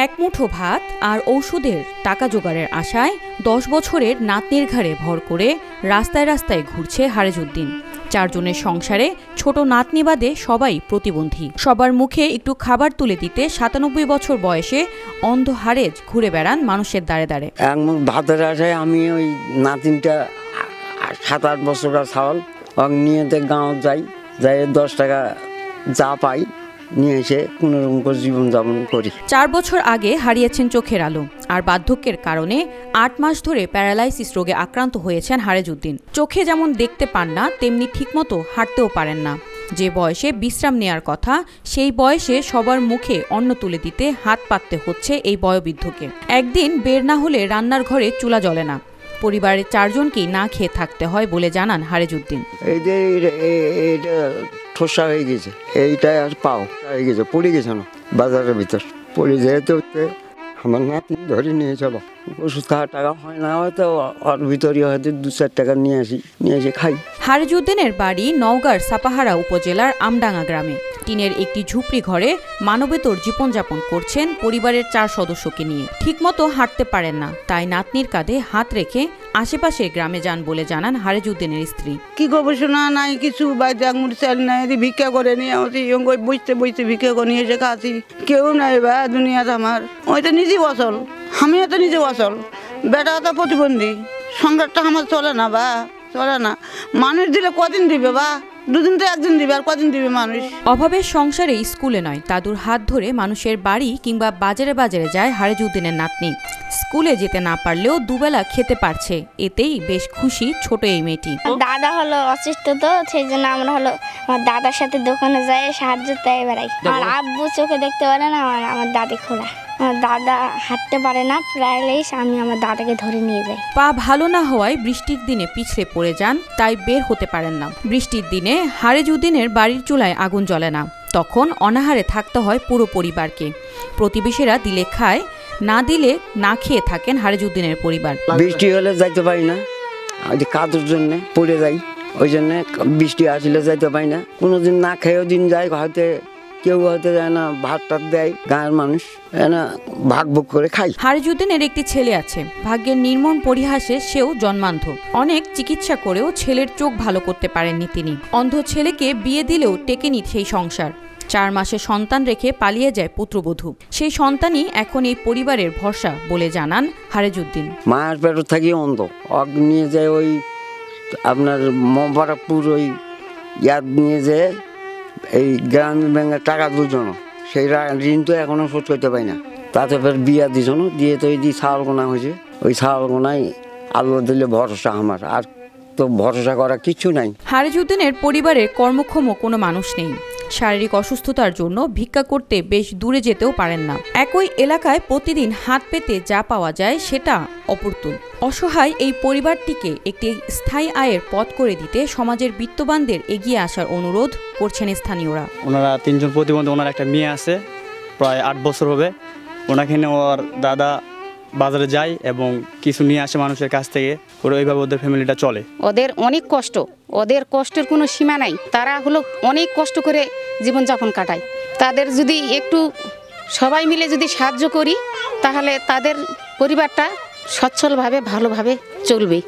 এক মুঠো ভাত আর ঔষধের টাকা জোগাড়ের আশায় 10 বছরের নাতনির ঘাড়ে ভর করে রাস্তায় রাস্তায় ঘুরছে হারেজউদ্দিন। 4 জনের সংসারে ছোট নাতনি বাদে সবাই প্রতিবন্ধী। সবার মুখে একটু খাবার তুলে দিতে 97 বছর বয়সে অন্ধ হারেজ ঘুরে বেড়ান মানুষের দ্বারে দ্বারে। এক মুখ ভাতের আশায় আমি ওই নাতিনটা 7-8 বছরের ছাওয়াল নিয়ে গাঁও যাই, 10 টাকা যা পাই নিয়ে এসে কোনোরকম করে জীবনযাপন করি। 4 বছর আগে হারিয়েছেন চোখের আলো, আর বার্ধক্যের কারণে 8 মাস ধরে প্যারালাইসিস রোগে আক্রান্ত হয়েছেন হারেজউদ্দিন। চোখে যেমন দেখতে পান না, তেমনি ঠিকমতো হাঁটতেও পারেন না। যে বয়সে বিশ্রাম নেয়ার কথা, সেই বয়সে সবার মুখে অন্ন তুলে দিতে হাত পাততে হচ্ছে এই বয়োবৃদ্ধকে। একদিন বের না হলে রান্নার ঘরে চুলা জ্বলে না। পরিবারের 4 জনকেই না খেয়ে থাকতে হয় বলে জানান হারেজউদ্দিন। এইটা ঠোসা হয়ে গেছে, এইটা আর পাও হয়ে গেছে, পড়ে গেছে না বাজারের ভিতর। পড়ে যেতে হচ্ছে আমার নাতিন ধরে নিয়ে চলো, ওষুধ খাওয়ার টাকা হয় না, হয়তো ওর ভিতরে হয়তো 2-4 টাকা নিয়ে এসে খাই। হারেজউদ্দিনের বাড়ি নওগাঁর সাপাহারা উপজেলার আমডাঙ্গা গ্রামে। টিনের একটি ঝুপড়ি ঘরে মানবেতর জীবনযাপন করছেন পরিবারের 4 সদস্যকে নিয়ে। ঠিকমতো হাঁটতে পারেন না, তাই নাতনির কাঁধে হাত রেখে আশেপাশের গ্রামে যান বলে জানান হারেজউদ্দিনের স্ত্রী। কি গবেষণা নাই কিছু, চাল নাই, ভিক্ষা করে নিয়ে বসতে বসতে ভিক্ষা করে নিয়ে এসে খাচ্ছি। কেউ নাই বা দুনিয়াতে আমার, ওই তো নিজে বসল, আমিও তো নিজে বসল, বেটা তো প্রতিবন্ধী, সংসারটা আমার চলে না বা চলে না। মানুষ দিলে কদিন দিবে বা, 2 দিন তো 1 দিন দিবে, আর কদিন দিবে মানুষ। অভাবের সংসারে স্কুলে নয়, দাদুর হাত ধরে মানুষের বাড়ি কিংবা বাজারে বাজারে যায় হারেজউদ্দিনের নাতনি। স্কুলে যেতে না পারলেও দুবেলা খেতে পারছে, এতেই বেশ খুশি ছোট এই মেয়েটি। দাদা হলো অসুস্থ, তো সেই জন্য আমরা হলো আমার দাদার সাথে দোকানে যাই, সাহায্য তাই বেড়াই। আর আব্বু চোখে দেখতে পারে না, আমার দাদি খোলা। আমার দাদা হাঁটতে পারে না, প্রায়ই আমি আমার দাদাকে ধরে নিয়ে যাই। পা ভালো না হওয়ায় বৃষ্টির দিনে পিছলে পড়ে যান, তাই বের হতে পারেন না। বৃষ্টির দিনে হারেজউদ্দিনের বাড়ির চুলায় আগুন জ্বলে না, তখন অনাহারে থাকতে হয় পুরো পরিবারকে। প্রতিবেশীরা দিলে খায়, না দিলে না খেয়ে থাকেন হারেজউদ্দিনের পরিবার। বৃষ্টি হলে যাইতে পারি না, কাজের জন্য পড়ে যাই, ওই জন্য বৃষ্টি আসলে যাইতে পারি না। কোনোদিন না খেয়েও দিন যায়, হয়তো কেউ হয়তো যায় না, ভাত টাত দেয়, গাঁয়ের মানুষ ভাগ ভোগ করে খাই। হারেজউদ্দিনের একটি ছেলে আছে, ভাগ্যের নির্মম পরিহাসে সেও জন্মান্ধ। অনেক চিকিৎসা করেও ছেলের চোখ ভালো করতে পারেননি তিনি। অন্ধ ছেলেকে বিয়ে দিলেও টেকেনি সেই সংসার। 4 মাসে সন্তান রেখে পালিয়ে যায় পুত্রবধূ। সেই সন্তানই এখন এই পরিবারের ভরসা বলে জানান হারেজউদ্দিন। মায়ের পেট থাকি অন্ধ, নিয়ে যায় ওই আপনার মোবারকপুর, ওই ইয়াদ নিয়ে যায় এই গ্রামীণ ব্যাংকের টাকা 2 জন, সেই ঋণ তো এখনো শোধ করতে পারি না। তাতে ফের বিয়া দিয়েছিল, দিয়ে তো এই ছাগল গোনা হয়েছে, ওই ছাগল গোনায় আল্লাহ দিলে ভরসা আমার, আর তো ভরসা করা কিছু নাই। হারেজউদ্দিনের পরিবারের কর্মক্ষম কোনো মানুষ নেই। শারীরিক অসুস্থতার জন্য ভিক্ষা করতে বেশ দূরে যেতেও পারেন না। একই এলাকায় প্রতিদিন হাত পেতে যা পাওয়া যায় সেটা অপূর্ত। অসহায় এই পরিবারটিকে একটি স্থায়ী আয়ের পথ করে দিতে সমাজের বিত্তবানদের এগিয়ে আসার অনুরোধ করছেন স্থানীয়রা। ওনারা 3 জন প্রতিবন্ধী, ওনার একটা মেয়ে আছে, প্রায় 8 বছর হবে। ওনাকে নিয়ে ওর দাদা বাজারে যায় এবং কিছু নিয়ে আসে মানুষের কাছ থেকে, ওইভাবে ওদের ফ্যামিলিটা চলে। ওদের অনেক কষ্ট, ওদের কষ্টের কোনো সীমা নাই। তারা হলো অনেক কষ্ট করে জীবনযাপন কাটায়। তাদের যদি একটু সবাই মিলে যদি সাহায্য করি, তাহলে তাদের পরিবারটা সচ্ছলভাবে ভালোভাবে চলবে।